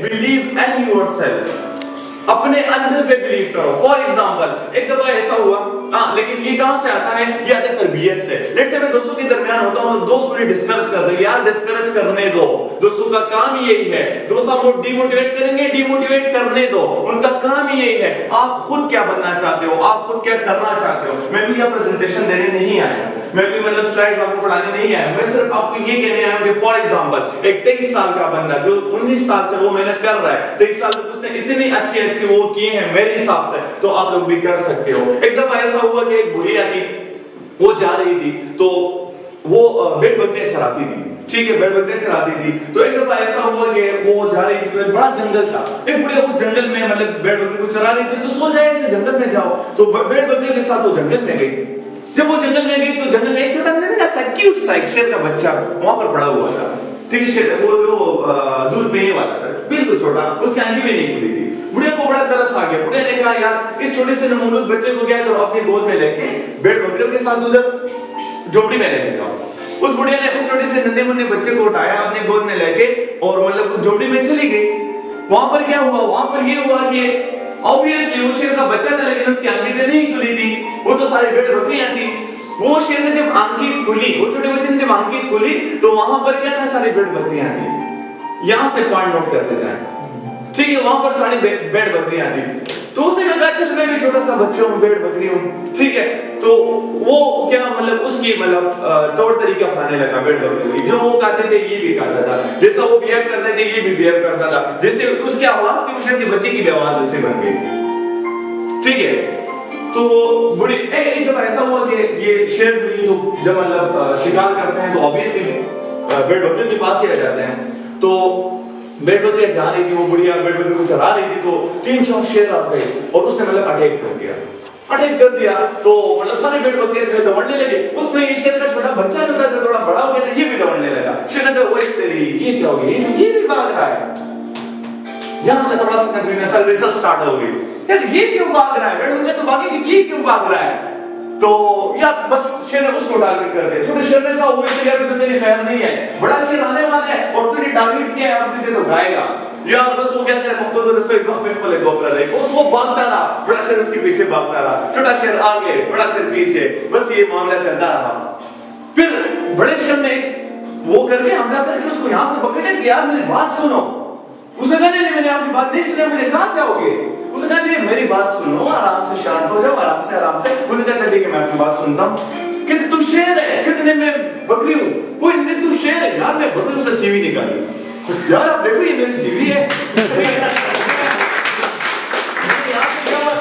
Believe in yourself, अपने अंदर पे बिलीव करो। फॉर एग्जांपल एक दफा ऐसा हुआ, लेकिन ये कहां से आता है? ये आता है तरबियत से। लेट्स से मैं दोस्तों के दरमियान होता हूं तो दोस्त मुझे डिस्करेज कर दे, यार डिस्करेज करने दो, दोस्तों का काम यही है। दोस्त आपको डिमोटिवेट करेंगे, डिमोटिवेट करने दो, उनका काम यही है। आप खुद क्या बनना चाहते हो, आप खुद क्या करना चाहते हो? मैं भी यहाँ प्रेजेंटेशन देने नहीं आया, मैं भी मतलब स्लाइड्स आपको पढ़ाने नहीं आया, मैं सिर्फ आपको ये कहने आया हूं कि फॉर एग्जांपल एक 23 साल का बंदा जो 19 साल से वो मेहनत कर रहा है, 23 साल तक उसने इतनी अच्छी वो किए हैं मेरे हिसाब से, तो आप लोग भी कर सकते हो। एक दफा ऐसा हुआ कि एक बुढ़िया थी, वो जा रही थी तो वो भेड़ बकरियां चराती थी, ठीक है, भेड़ बकरियां चराती थी। तो एक दफा ऐसा हुआ कि वो जा रही थी तो बड़ा जंगल था, एक बुढ़िया उस जंगल में मतलब भेड़ बकरी को चरा रही थी, तो सोचा ऐसे जंगल में जाओ, तो भेड़ बकरियों के साथ वो जंगल में गई। जब वो जंगल में गई तो जंगल में एक छोटा सा क्यूट सा एक शेर का बच्चा वहां पर पड़ा हुआ था, ठीक है, शेर वो जो दूध पीने वाला था, बिल्कुल छोटा, उसकी आंखें भी नहीं खुली थी। बुढ़िया को बड़ा तरस आ गया, बुढ़िया ने कहा यार इस छोटे से नमूनूद बच्चे को क्या करो, अपनी गोद में लेके भेड़ बकरियों के साथ उधर झोपड़ी में लेके जाओ। उस बुढ़िया ने उस छोटे से नन्हे मुन्ने बच्चे को उठाया अपनी गोद में लेके और मतलब उस झोपड़ी में चली गई। वहां पर क्या हुआ? वहां पर ये हुआ कि ऑब्वियसली वो शेर का बच्चा था, लेकिन उसकी आंखें नहीं खुली थी, वो तो सारी भेड़ बकरियां थी। वो शेर ने जब आंखें खुली, वो छोटे बच्चे ने जब आंखें खुली, तो वहां पर क्या था? सारी भेड़ बकरियां थी। यहां से पॉइंट नोट करते जाएं, ठीक है, वहां पर सारी भेड़ बकरियां थी। तो उसने कहा चल मैं भी छोटा सा बच्चा हूं, भेड़ बकरी हूं, ठीक है। तो वो क्या मतलब उसकी मतलब तौर तरीका अपनाने लगा भेड़ बकरी, जो वो कहते थे ये भी कहता था, जैसा वो बिहेव करते थे ये भी बिहेव करता था, जैसे उसकी आवाज थी उस के बच्चे की भी आवाज वैसे बन गई, ठीक है। तो बड़ी एक दफा ऐसा हुआ कि ये शेर जो जब मतलब शिकार करते हैं तो ऑब्वियसली भेड़ बकरियों के पास ही आ जाते हैं। तो भेड़ बकरियां जा रही थी, वो बुढ़िया भेड़ बकरी को चरा रही थी, तो 3-4 शेर आ गए और उसने मतलब अटैक कर दिया। तो मतलब सारे भेड़ बकरियां दौड़ने लगे, उसमें ये शेर का छोटा बच्चा जो था, थोड़ा बड़ा हो गया था, ये भी दौड़ने लगा। शेर ने कहा ओए तेरी ये क्या हो गया, ये भी भाग रहा है। यहां से थोड़ा सा कंफ्यूजन रिसर्च स्टार्ट हो गई, यार ये क्यों भाग रहा है, भेड़ बकरियां तो भागेगी, ये क्यों भाग रहा है? तो यार बस शेर ने उसको टारगेट कर दिया। छोटे शेर ने कहा वो तेरे पे तो तेरी खैर नहीं है, बड़ा शेर आने वाला है और तूने टारगेट किया है, अब तुझे तो खाएगा। यार बस वो क्या करे, मुख्तदर रसोई गख में पले गोपला रहे, उसको भागता रहा, बड़ा शेर उसके पीछे भागता रहा, छोटा शेर आगे, बड़ा शेर पीछे, बस ये मामला चलता रहा। फिर बड़े शेर ने वो करके हमला करके उसको यहां से पकड़ने कि यार मेरी बात सुनो। उसने कहा नहीं मैंने आपकी बात नहीं सुनी, मुझे कहां जाओगे? उसने कहा नहीं मेरी बात सुनो, आराम से शांत हो जाओ, आराम से। उसने कहा चल ठीक है मैं आपकी बात सुनता हूं। कहते तू शेर है, कहते मैं बकरी हूं। वो नहीं तू शेर है यार, मैं बकरी से सीवी निकाली। यार आप देखो ये मेरी सीवी है।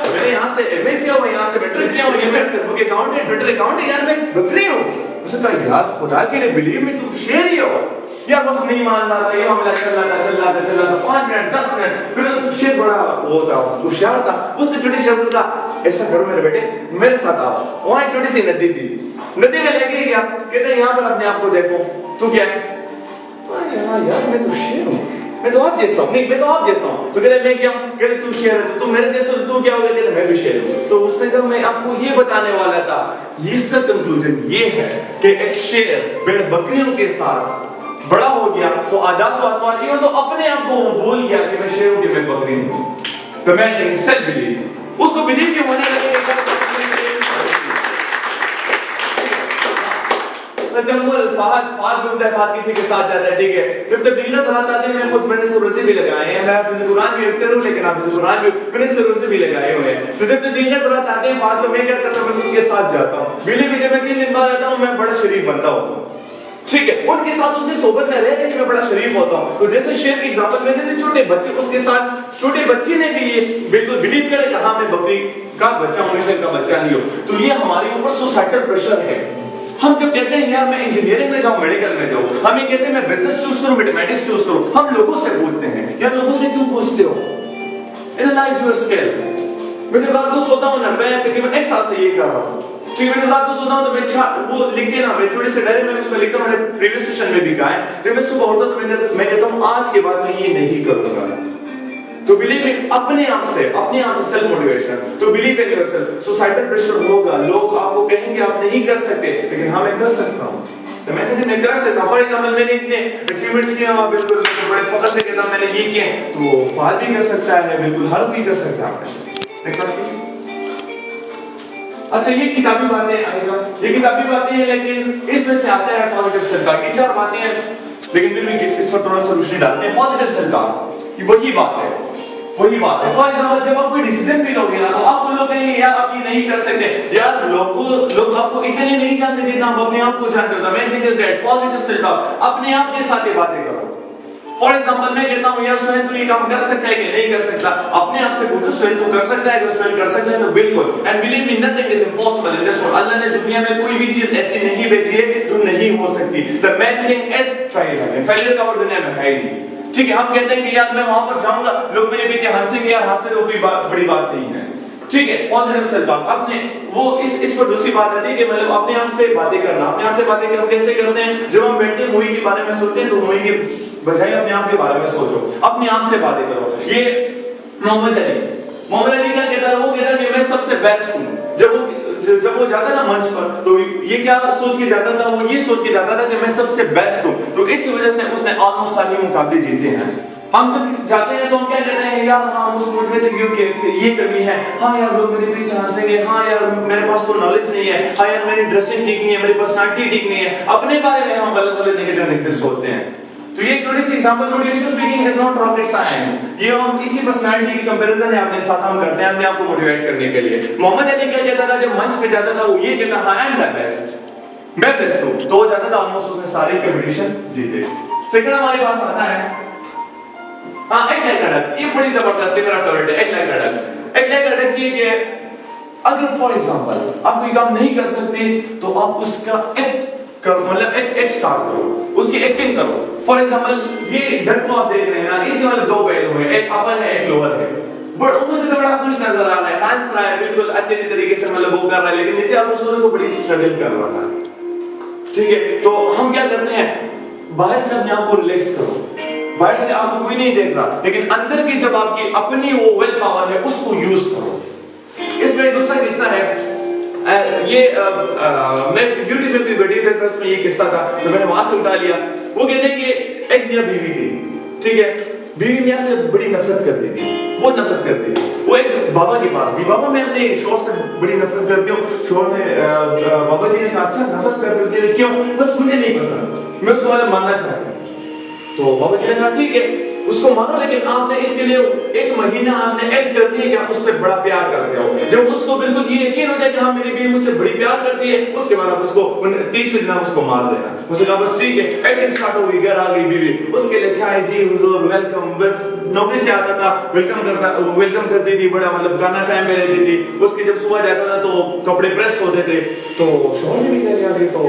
मैंने यहां से एमए किया हुआ, यहां से मैट्रिक किया हुआ, ये मैं फेसबुक अकाउंट है, ट्विटर अकाउंट है, यार मैं बकरी हूं। उसने कहा यार खुदा के लिए बिलीव में तुम शेर ही हो। यार बस नहीं मान रहा था, ये मामला चल रहा था 5 मिनट 10 मिनट। फिर शेर बड़ा वो था, होशियार था, उससे छोटे शेर का ऐसा करो मेरे बेटे मेरे साथ आओ। वहां एक छोटी सी नदी थी, नदी में लेके गया, कहते यहाँ पर अपने आप को देखो, तू क्या है? यार मैं तो शेर हूँ, मैं तो आप जैसा हूँ, नहीं मैं तो आप जैसा हूँ। तो कहते मैं क्या हूँ? कहते तू शेर है, तो तू मेरे जैसा, तू क्या हो गया? कहते मैं भी शेर हूँ। तो उसने कहा मैं आपको ये बताने वाला था। इसका कंक्लूजन ये है कि एक शेर भेड़ बकरियों के साथ बड़ा हो गया तो आजाद तो अपने आप को भूल गया कि मैं शेर हूं कि मैं बकरी हूं। तो मैं सेल्फ बिलीव, उसको बिलीव के होने लगे। जब वो फहद किसी के साथ जाता है, ठीक है, जब तबलीग सलात आते हैं, मैं खुद मैंने सूरज भी लगाए हैं, मैं हाफिज़ कुरान भी लिखता हूं, लेकिन हाफिज़ कुरान भी मैंने सूरज भी लगाए हुए हैं। तो जब तबलीग सलात आते हैं फहद, तो मैं क्या करता हूं, मैं उसके साथ जाता हूं। बिलीव में जब मैं 3 दिन बाद आता हूं, मैं बड़ा शरीफ बनता हूं, ठीक है, उनके साथ उसके सोबत में रह के मैं बड़ा शरीफ होता हूं। तो जैसे शेर की एग्जांपल में थे, छोटे बच्चे उसके साथ, छोटे बच्चे ने भी ये बिल्कुल बिलीव करे कि हां मैं बकरी का बच्चा हूं, शेर का बच्चा नहीं हूं। तो ये हमारे ऊपर सोसाइटल प्रेशर है। हम जब कहते हैं यार मैं इंजीनियरिंग में जाऊं, मेडिकल में जाऊं, हम ये कहते हैं मैं बिजनेस चूज करूं, मैथमेटिक्स चूज करूं, हम लोगों से पूछते हैं यार लोगों से क्यों पूछते हो? Analyse your skill. मैं जब रात को सोता हूं ना, मैं तकरीबन 1 साल से ये कर रहा हूं, ठीक है, मैं रात को सोता हूं तो मैं वो लिख के ना, मैं छोटे से डायरी में उसमें लिखता हूं, मैंने प्रीवियस सेशन में भी कहा है, जब मैं सुबह उठता तो मैं कहता हूं आज के बाद मैं ये नहीं करूंगा। तो बिलीव इन अपने आप से सेल्फ मोटिवेशन। तो believe in yourself. Societal pressure होगा, लोग आपको कहेंगे आप नहीं कर सकते, लेकिन हाँ मैं कर सकता हूं। तो मैं मैं कर सकता हूँ। फॉर एग्जाम्पल मैंने इतने अचीवमेंट्स किए हैं, बिल्कुल बड़े फोकस से कहता हूँ मैंने ये किए, तो फाद भी कर सकता है, बिल्कुल हर कोई कर सकता है। अच्छा ये किताबी बातें, ये किताबी बातें हैं, लेकिन इसमें से आता है पॉजिटिव सेल्फ टॉक। ये चार बातें हैं, लेकिन फिर भी इस पर थोड़ा सा रोशनी डालते हैं। पॉजिटिव सेल्फ टॉक वही बात है, वही बात है। फॉर एग्जाम्पल जब आप कोई डिसीजन भी लोगे ना, तो आप लोग कहेंगे यार आप ये नहीं कर सकते, यार लोग आपको इतने नहीं जानते जितना आप अपने आप को जानते हो। Main thing is that positive self talk, अपने आप के साथ ये बातें करो। फॉर एग्जाम्पल मैं कहता हूँ यार सुहेल तू ये काम कर सकता है कि नहीं कर सकता, अपने आप से पूछो सुहेल तू कर सकता है? अगर सुहेल कर सकता है तो बिल्कुल, and believe me nothing is impossible in this world. Allah ने दुनिया में कोई भी चीज ऐसी नहीं भेजी है जो नहीं हो सकती। The main thing is failure, failure का और दुनिया में है ही नहीं। ठीक है, हम कहते हैं कि यार मैं वहां पर जाऊंगा, लोग मेरे पीछे हंसेंगे, यार हंसे तो कोई बड़ी बात नहीं है। ठीक है, पॉजिटिव सेल्फ टॉक अपने वो इस पर दूसरी बात आती है कि मतलब अपने आप से बातें करना। अपने आप से बातें हम कैसे करते हैं? जब हम बैठते हैं मूवी के बारे में सोचते हैं, तो मूवी के बजाय अपने आप के बारे में सोचो, अपने आप से बातें करो। ये मोहम्मद अली क्या कहता है? वो कहता है कि मैं सबसे बेस्ट हूं। जब वो जाता ना मंच पर, तो ये क्या सोच के जाता था? वो ये सोच के जाता था कि मैं सबसे बेस्ट हूं। तो इसी वजह से उसने ऑलमोस्ट सारे मुकाबले जीते हैं। हम जब जाते हैं तो हम क्या कहते हैं? यार हाँ हम सोच रहे थे क्योंकि ये कमी है, हाँ यार लोग मेरे पीछे हंसेंगे, हाँ यार मेरे पास तो नॉलेज नहीं है, हाँ यार मेरी ड्रेसिंग ठीक नहीं है, मेरी पर्सनालिटी ठीक नहीं है। अपने बारे में हम गलत नेगेटिव सोचते हैं। तो ये थोड़ी सी example, motivation speaking is not rocket science. ये हम इसी पर्सनालिटी की कंपैरिजन है अपने साथ हम करते हैं अपने आप को मोटिवेट करने के लिए। मोहम्मद अली क्या कहता था जब मंच पे जाता था? वो ये कहता हाँ आई एम द बेस्ट, मैं बेस्ट हूं। तो वो जाता था, ऑलमोस्ट उसने सारे कंपटीशन जीते। सेकंड हमारे पास आता है एक्ट लाइक अ डक। ये बड़ी जबरदस्त है, मेरा फेवरेट है act like a duck. Act like a duck ये कि अगर फॉर एग्जांपल आप कोई काम नहीं कर सकते तो आप उसका एक्ट करो, मतलब एक्ट स्टार्ट करो, उसकी एक्टिंग करो। फॉर एग्जांपल ये डक को आप देख रहे हैं ना, इसके वाले दो पहलू हैं, एक अपर है एक लोअर है। बट ऊपर से तो बड़ा खुश नजर आ रहा है, हंस रहा है, बिल्कुल अच्छे तरीके से मतलब वो कर रहा है, लेकिन नीचे आप उसको देखो बड़ी स्ट्रगल कर रहा है। ठीक है, तो हम क्या करते हैं? बाहर से अपने आप को रिलैक्स करो, बाहर से आपको कोई नहीं देख रहा, लेकिन अंदर की जब आपकी अपनी वो विल पावर है उसको यूज करो। इसमें दूसरा किस्सा है, ये मैं यूट्यूब पे कोई वीडियो देख रहा था, उसमें ये किस्सा था तो मैंने वहां से उठा लिया। वो कहते हैं कि एक मियां बीवी थी, ठीक है, बीवी मियां से बड़ी नफरत करती थी, वो नफरत करती थी। वो एक बाबा के पास भी, बाबा मैं अपने शोहर से बड़ी नफरत करती हूँ। शोहर ने बाबा जी ने कहा अच्छा नफरत करती हो, क्यों? बस मुझे नहीं पसंद, मैं उसको मानना चाहती हूँ। तो बाबा जी ने कहा ठीक है उसको मानो, लेकिन आपने इसके लिए एक महीना आपने एक्ट करती है कि आप उससे बड़ा प्यार करते हो। जब उसको बिल्कुल ये यकीन हो जाए कि हाँ मेरी बीवी मुझसे बड़ी प्यार करती है, उसके बाद आप उसको 30वें दिन उसको मार देना। उसने कहा बस ठीक है, एक्टिंग स्टार्ट हो गई, घर आ गई बीवी, उसके लिए चाय जी हुजूर वेलकम, बस नौकरी से आता था वेलकम करती थी, बड़ा मतलब गाना टाइम पे रहती थी। उसके जब सुबह जाता था तो कपड़े प्रेस होते थे, तो शोहर ने भी कह लिया तो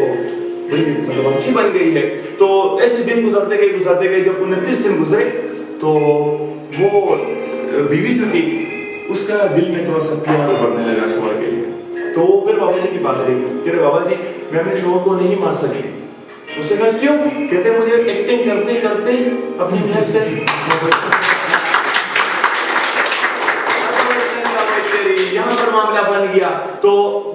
मतलब अच्छी बन गई है। तो ऐसे दिन गुजरते गए, जब 29 दिन गुजरे तो वो बीवी जो थी उसका दिल में थोड़ा सा प्यार बढ़ने लगा शोहर के लिए। तो वो फिर बाबा जी की पास गई, कह रहे बाबा जी मैं अपने शोहर को नहीं मार सकी। उसने कहा क्यों? कहते मुझे एक्टिंग करते करते अपनी मियां से यहाँ पर मामला बन गया। तो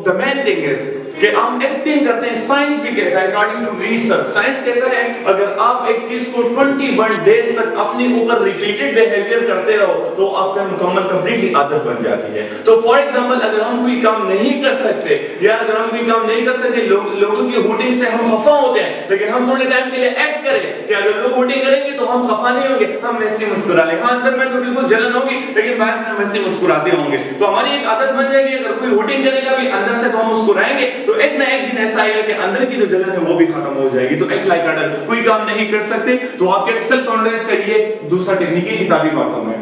द मेन थिंग इज कि हम एक्टिंग करते हैं। साइंस भी कहता है, अकॉर्डिंग टू रिसर्च साइंस कहता है अगर आप एक चीज को 21 डेज तक अपने ऊपर रिपीटेड बिहेवियर करते रहो तो आपका मुकम्मल कंप्लीटली आदत बन जाती है। तो फॉर एग्जांपल अगर हम कोई काम नहीं कर सकते या अगर हम कोई काम नहीं कर सकते, लोगों की हुटिंग से हम खफा होते हैं, लेकिन हम थोड़े टाइम के लिए एक्ट करें कि अगर लोग हुटिंग करेंगे तो हम खफा नहीं होंगे, हम वैसे मुस्कुरा लेंगे। हाँ अंदर में तो बिल्कुल जलन होगी, लेकिन बाहर से हम वैसे मुस्कुराते होंगे। तो हमारी एक आदत बन जाएगी, अगर कोई हुटिंग करेगा भी अंदर से तो हम मुस्कुराएंगे, तो एक ना एक दिन ऐसा आएगा कि अंदर की जो जलन है वो भी खत्म हो जाएगी। तो एक लाइक कोई काम नहीं कर सकते तो आपके सेल्फ कॉन्फिडेंस का ये दूसरा टेक्निक है किताबी बातों में।